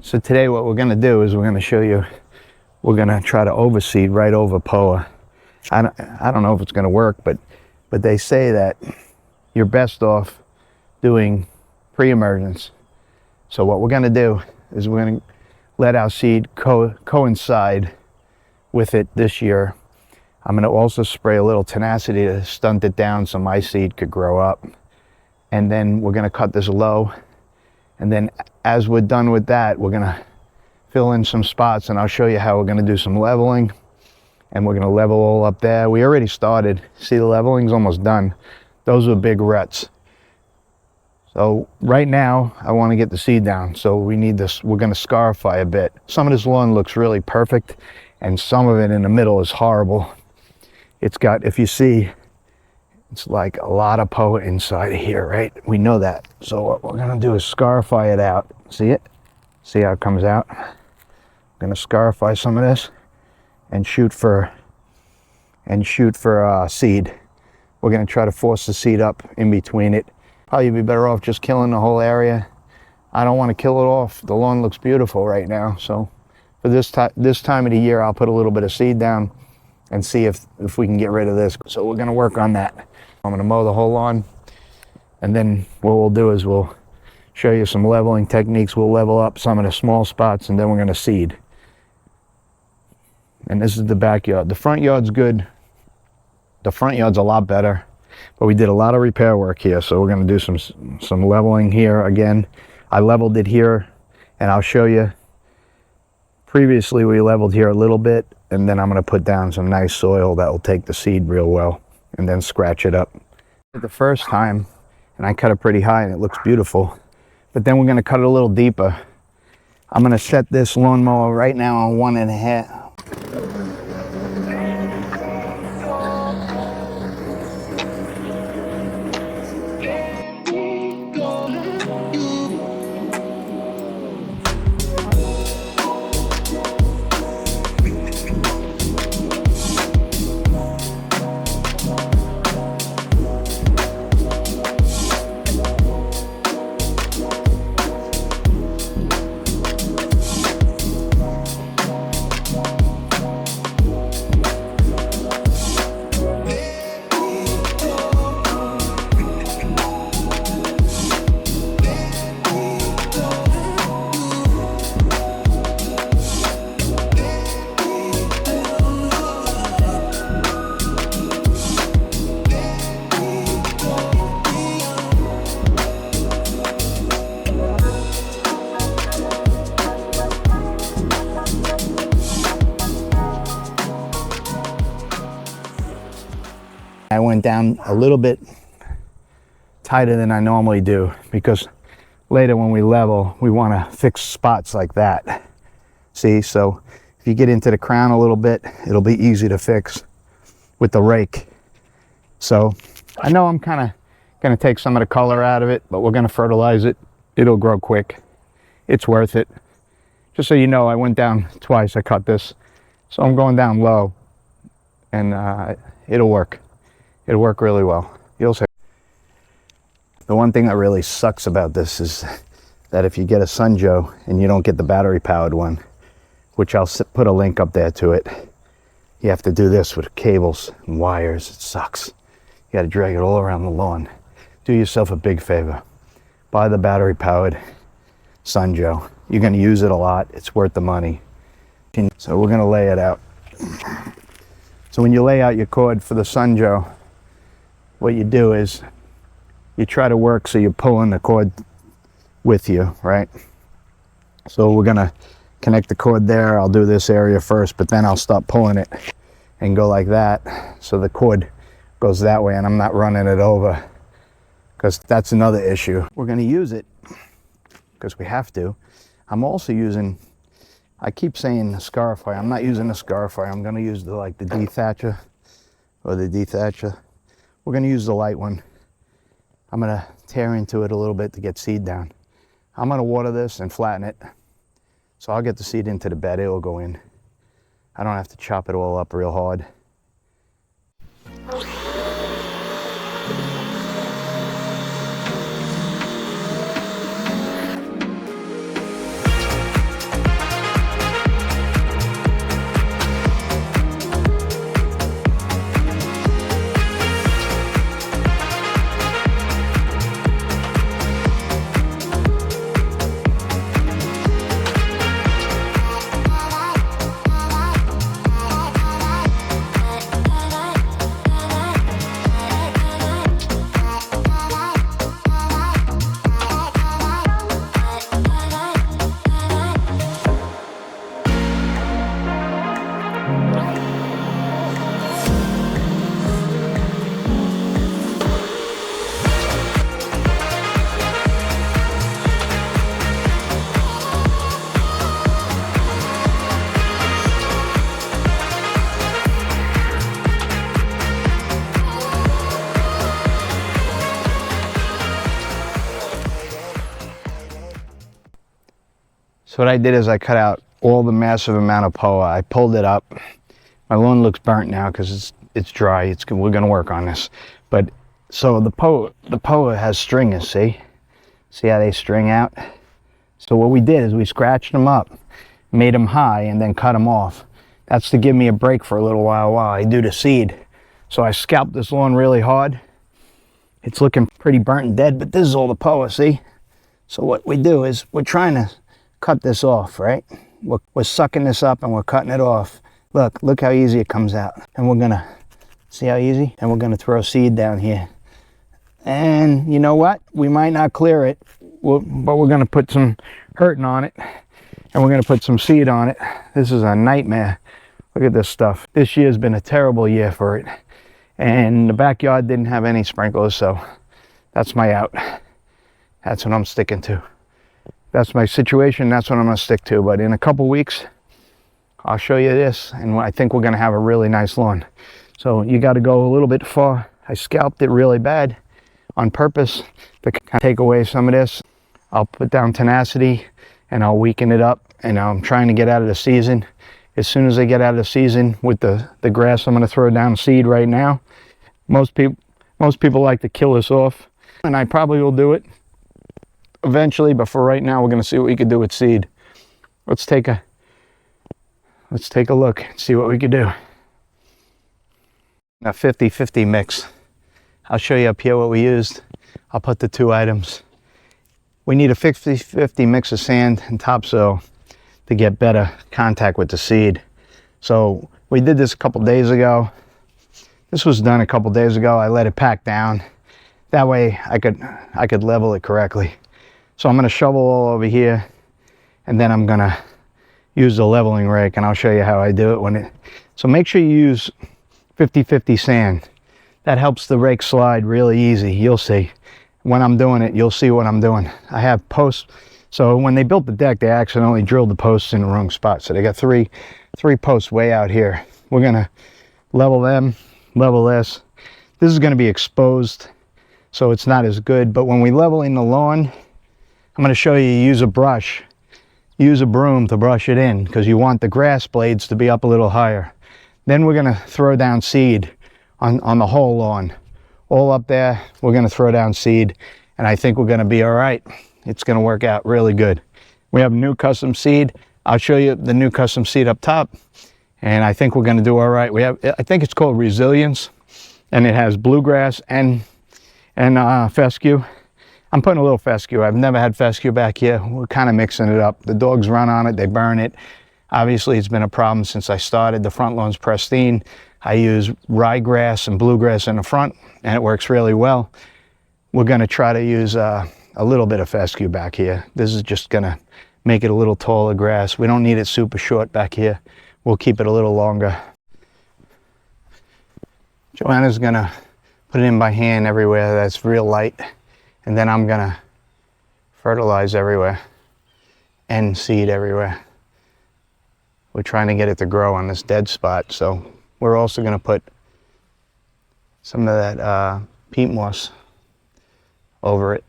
So today what we're gonna do is we're gonna show you, we're gonna try to overseed right over POA. I don't know if it's gonna work, but they say that you're best off doing pre-emergence. So what we're gonna do is we're gonna let our seed coincide with it this year. I'm gonna also spray a little tenacity to stunt it down so my seed could grow up. And then we're gonna cut this low. And then as we're done with that, we're gonna fill in some spots, and I'll show you how we're gonna do some leveling. And we're gonna level all up there. We already started. See, the leveling's almost done. Those are big ruts. So right now, I wanna get the seed down. So we need this, we're gonna scarify a bit. Some of this lawn looks really perfect, and some of it in the middle is horrible. It's got, if you see, it's like a lot of POA inside of here, right? We know that. So what we're gonna do is scarify it out. See it? See how it comes out? I'm gonna scarify some of this and shoot for seed. We're gonna try to force the seed up in between it. Probably be better off just killing the whole area. I don't want to kill it off. The lawn looks beautiful right now. So for this time of the year, I'll put a little bit of seed down and see if we can get rid of this. So we're gonna work on that. I'm gonna mow the whole lawn, and then what we'll do is we'll show you some leveling techniques. We'll level up some of the small spots, and then we're gonna seed. And this is the backyard. The front yard's good. The front yard's a lot better, but we did a lot of repair work here, so we're gonna do some leveling here again. I leveled it here, and I'll show you. Previously, we leveled here a little bit, and then I'm gonna put down some nice soil that will take the seed real well, and then scratch it up. The first time, and I cut it pretty high, and it looks beautiful, but then we're gonna cut it a little deeper. I'm gonna set this lawnmower right now on 1.5. I went down a little bit tighter than I normally do, because later when we level, we want to fix spots like that. See, so if you get into the crown a little bit, it'll be easy to fix with the rake. So I know I'm kind of going to take some of the color out of it, but we're going to fertilize it. It'll grow quick. It's worth it. Just so you know, I went down twice. I cut this, so I'm going down low, and it'll work. It'll work really well. You'll see. The one thing that really sucks about this is that if you get a Sunjoe and you don't get the battery powered one, which I'll put a link up there to it, you have to do this with cables and wires. It sucks. You got to drag it all around the lawn. Do yourself a big favor. Buy the battery powered Sunjoe. You're going to use it a lot. It's worth the money. So we're going to lay it out. So when you lay out your cord for the Sunjoe, what you do is you try to work so you're pulling the cord with you, right? So we're gonna connect the cord there. I'll do this area first, but then I'll stop pulling it and go like that. So the cord goes that way, and I'm not running it over, because that's another issue. We're gonna use it because we have to. I'm also using, I keep saying the Scarifier. I'm not using the Scarifier. I'm gonna use the Dethatcher or the Dethatcher. We're gonna use the light one. I'm gonna tear into it a little bit to get seed down. I'm gonna water this and flatten it, so I'll get the seed into the bed. It'll go in. I don't have to chop it all up real hard. So what I did is I cut out all the massive amount of POA. I pulled it up. My lawn looks burnt now because it's dry. We're gonna work on this. But so the POA has stringers, see? See how they string out? So what we did is we scratched them up, made them high, and then cut them off. That's to give me a break for a little while I do the seed. So I scalped this lawn really hard. It's looking pretty burnt and dead, but this is all the POA, see? So what we do is we're trying to cut this off, right? We're sucking this up and we're cutting it off. Look how easy it comes out. And we're gonna, see how easy? And we're gonna throw seed down here. And you know what? We might not clear it, but we're gonna put some hurting on it. And we're gonna put some seed on it. This is a nightmare. Look at this stuff. This year's been a terrible year for it. And the backyard didn't have any sprinklers, so that's my out. That's what I'm sticking to. That's my situation, that's what I'm gonna stick to. But in a couple weeks, I'll show you this, and I think we're gonna have a really nice lawn. So you gotta go a little bit far. I scalped it really bad on purpose to kind of take away some of this. I'll put down tenacity and I'll weaken it up, and I'm trying to get out of the season. As soon as I get out of the season with the grass, I'm gonna throw down seed right now. Most people like to kill this off, and I probably will do it eventually, but for right now, we're gonna see what we could do with seed. Let's take a look and see what we could do. A 50-50 mix. I'll show you up here what we used. I'll put the two items. We need a 50-50 mix of sand and topsoil to get better contact with the seed. So we did this a couple days ago. This was done a couple days ago. I let it pack down. That way I could level it correctly. So I'm gonna shovel all over here, and then I'm gonna use the leveling rake, and I'll show you how I do it so make sure you use 50-50 sand. That helps the rake slide really easy. You'll see. When I'm doing it, you'll see what I'm doing. I have posts. So when they built the deck, they accidentally drilled the posts in the wrong spot. So they got three posts way out here. We're gonna level them, level this. This is gonna be exposed, so it's not as good. But when we level in the lawn, I'm gonna show you use a brush. Use a broom to brush it in, because you want the grass blades to be up a little higher. Then we're gonna throw down seed on the whole lawn. All up there, we're gonna throw down seed, and I think we're gonna be all right. It's gonna work out really good. We have new custom seed. I'll show you the new custom seed up top, and I think we're gonna do all right. I think it's called Resilience, and it has bluegrass and fescue. I'm putting a little fescue. I've never had fescue back here. We're kind of mixing it up. The dogs run on it, they burn it. Obviously, it's been a problem since I started. The front lawn's pristine. I use ryegrass and bluegrass in the front, and it works really well. We're gonna try to use a little bit of fescue back here. This is just gonna make it a little taller grass. We don't need it super short back here. We'll keep it a little longer. Joanna's gonna put it in by hand everywhere that's real light. And then I'm gonna fertilize everywhere and seed everywhere. We're trying to get it to grow on this dead spot. So we're also gonna put some of that peat moss over it,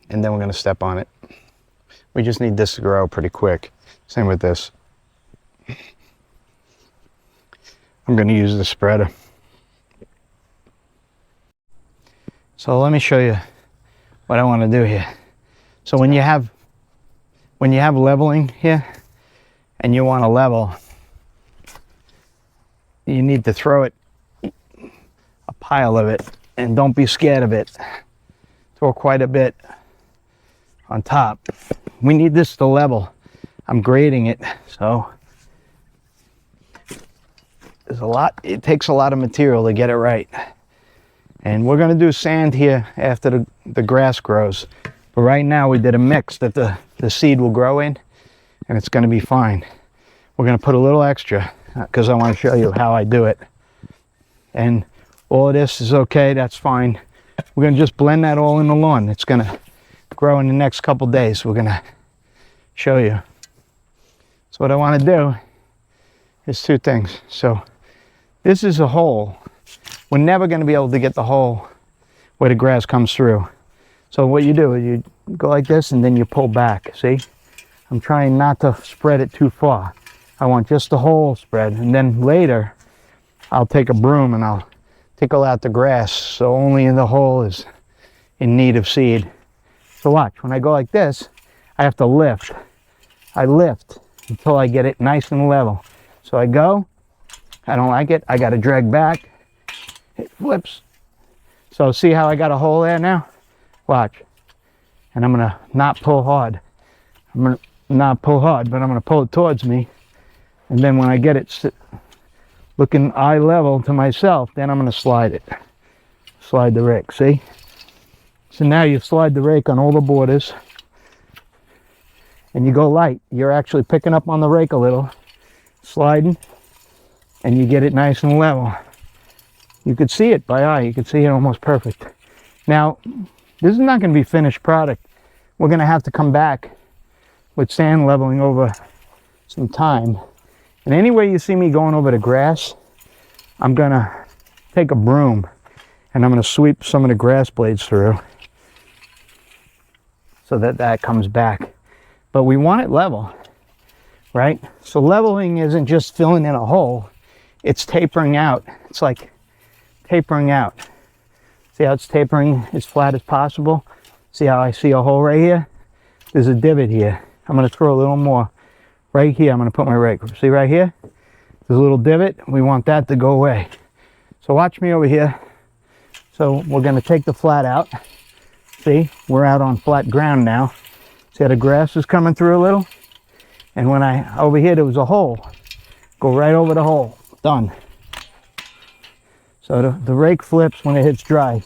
and then we're gonna step on it. We just need this to grow pretty quick. Same with this. I'm gonna use the spreader. So let me show you what I want to do here. So when you have leveling here and you want to level, you need to throw it, a pile of it, and don't be scared of it. Throw quite a bit on top. We need this to level. I'm grading it, so it takes a lot of material to get it right. And we're gonna do sand here after the grass grows. But right now we did a mix that the seed will grow in, and it's gonna be fine. We're gonna put a little extra because I wanna show you how I do it. And all of this is okay, that's fine. We're gonna just blend that all in the lawn. It's gonna grow in the next couple days. We're gonna show you. So what I wanna do is two things. So this is a hole. We're never going to be able to get the hole where the grass comes through. So what you do is you go like this, and then you pull back. See? I'm trying not to spread it too far. I want just the whole spread, and then later I'll take a broom and I'll tickle out the grass so only the hole is in need of seed. So watch, when I go like this, I have to lift. I lift until I get it nice and level. So I go, I don't like it, I gotta drag back, it flips. So see how I got a hole there now? Watch. And I'm gonna not pull hard. I'm gonna not pull hard, but I'm gonna pull it towards me. And then when I get it looking eye level to myself, then I'm gonna slide it. Slide the rake, see? So now you slide the rake on all the borders. And you go light. You're actually picking up on the rake a little, sliding, and you get it nice and level. You could see it by eye. You could see it almost perfect. Now, this is not going to be finished product. We're going to have to come back with sand leveling over some time. And anyway you see me going over the grass, I'm going to take a broom and I'm going to sweep some of the grass blades through so that that comes back. But we want it level, right? So leveling isn't just filling in a hole, it's tapering out. It's like tapering out. See how it's tapering as flat as possible? See how I see a hole right here? There's a divot here. I'm going to throw a little more. Right here, I'm going to put my rake. See right here? There's a little divot. We want that to go away. So watch me over here. So we're going to take the flat out. See, we're out on flat ground now. See how the grass is coming through a little? And when over here there was a hole. Go right over the hole. Done. So the rake flips when it hits dry.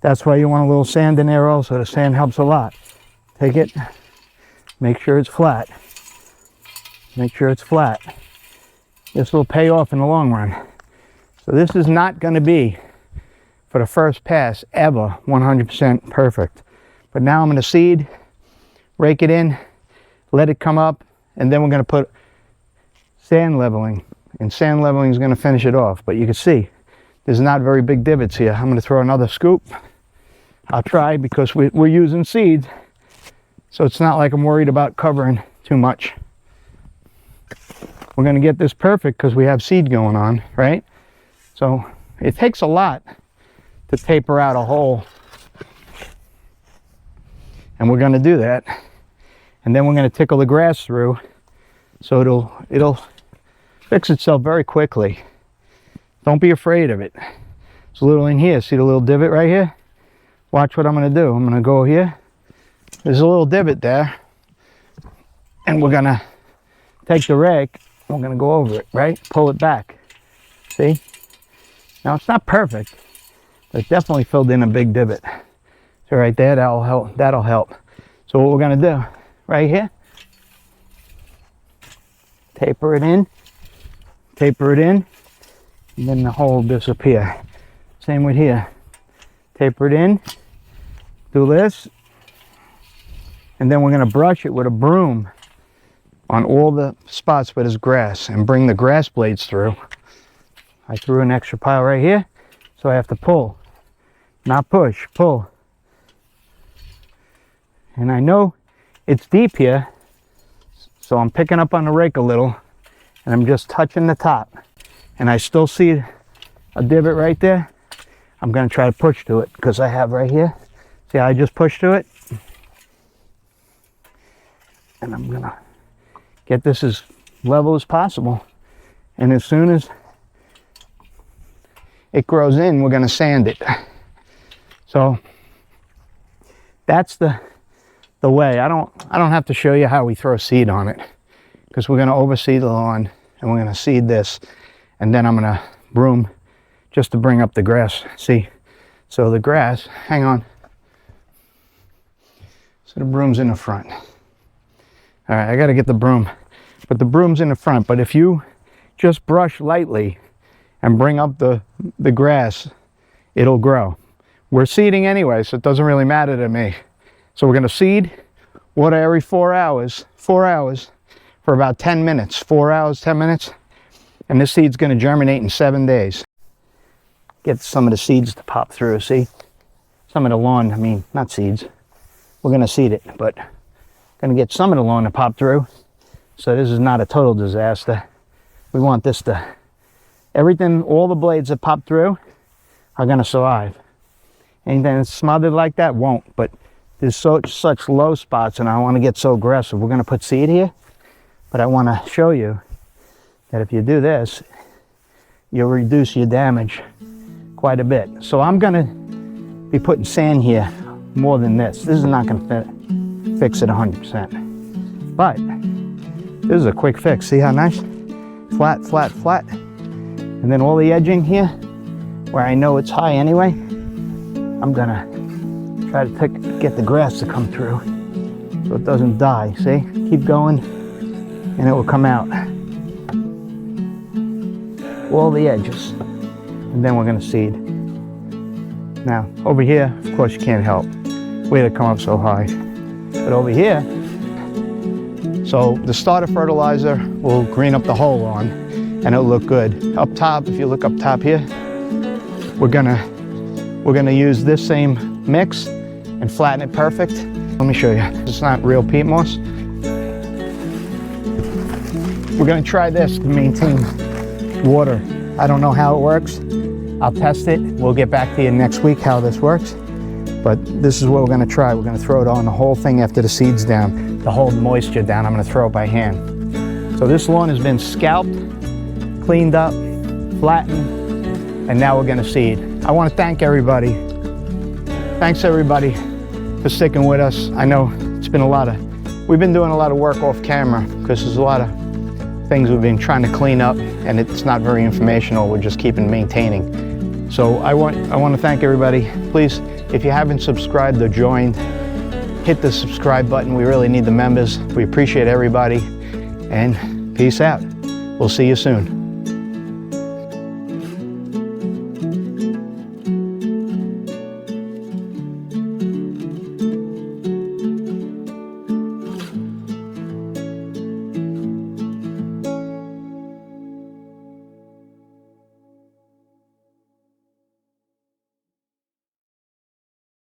That's why you want a little sand in there also. The sand helps a lot. Take it, make sure it's flat. Make sure it's flat. This will pay off in the long run. So this is not going to be, for the first pass, ever 100% perfect. But now I'm going to seed, rake it in, let it come up, and then we're going to put sand leveling. And sand leveling is going to finish it off. But you can see, there's not very big divots here. I'm going to throw another scoop. I'll try because we're using seeds. So it's not like I'm worried about covering too much. We're going to get this perfect because we have seed going on, right? So it takes a lot to taper out a hole. And we're going to do that. And then we're going to tickle the grass through so it'll fix itself very quickly. Don't be afraid of it. It's a little in here. See the little divot right here? Watch what I'm going to do. I'm going to go here. There's a little divot there. And we're going to take the rake. We're going to go over it, right? Pull it back. See? Now it's not perfect, but it definitely filled in a big divot. So right there, that'll help. That'll help. So what we're going to do, right here, taper it in, and then the hole will disappear. Same with here. Taper it in, do this, and then we're going to brush it with a broom on all the spots where there's grass and bring the grass blades through. I threw an extra pile right here, so I have to pull, not push, pull. And I know it's deep here, so I'm picking up on the rake a little, and I'm just touching the top. And I still see a divot right there. I'm going to try to push to it because I have right here. See how I just pushed to it? And I'm going to get this as level as possible. And as soon as it grows in, we're going to sand it. So that's the way. I don't have to show you how we throw seed on it because we're going to overseed the lawn and we're going to seed this. And then I'm going to broom just to bring up the grass. See? So the grass, hang on. So the broom's in the front. All right, I got to get the broom. But the broom's in the front. But if you just brush lightly and bring up the grass, it'll grow. We're seeding anyway, so it doesn't really matter to me. So we're going to seed, water every 4 hours for about 10 minutes. 4 hours, 10 minutes. And this seed's going to germinate in 7 days. Get some of the seeds to pop through, see? Some of the lawn, not seeds. We're going to seed it, but Gonna get some of the lawn to pop through. So this is not a total disaster. We want this to, everything, all the blades that pop through are gonna survive. Anything that's smothered like that won't, but there's such low spots, and I want to get so aggressive. We're going to put seed here, but I want to show you that if you do this, you'll reduce your damage quite a bit. So I'm going to be putting sand here more than this. This is not going to fix it 100%, but this is a quick fix. See how nice? Flat, flat, flat. And then all the edging here, where I know it's high anyway, I'm gonna try to get the grass to come through so it doesn't die. See? Keep going and it will come out. All the edges. And then we're gonna seed. Now, over here, of course you can't help. Way to come up so high. But over here, so the starter fertilizer will green up the whole lawn and it'll look good. Up top, if you look up top here, we're gonna use this same mix and flatten it perfect. Let me show you. It's not real peat moss. We're gonna try this to maintain water. I don't know how it works. I'll test it. We'll get back to you next week how this works. But this is what we're gonna try. We're gonna throw it on the whole thing after the seed's down. To hold moisture down, I'm gonna throw it by hand. So this lawn has been scalped, cleaned up, flattened, and now we're gonna seed. I want to thank everybody. Thanks everybody for sticking with us. I know it's been we've been doing a lot of work off camera because there's a lot of things we've been trying to clean up and it's not very informational. We're just maintaining. So I want to thank everybody. Please, if you haven't subscribed or joined, hit the subscribe button. We really need the members. We appreciate everybody and peace out. We'll see you soon.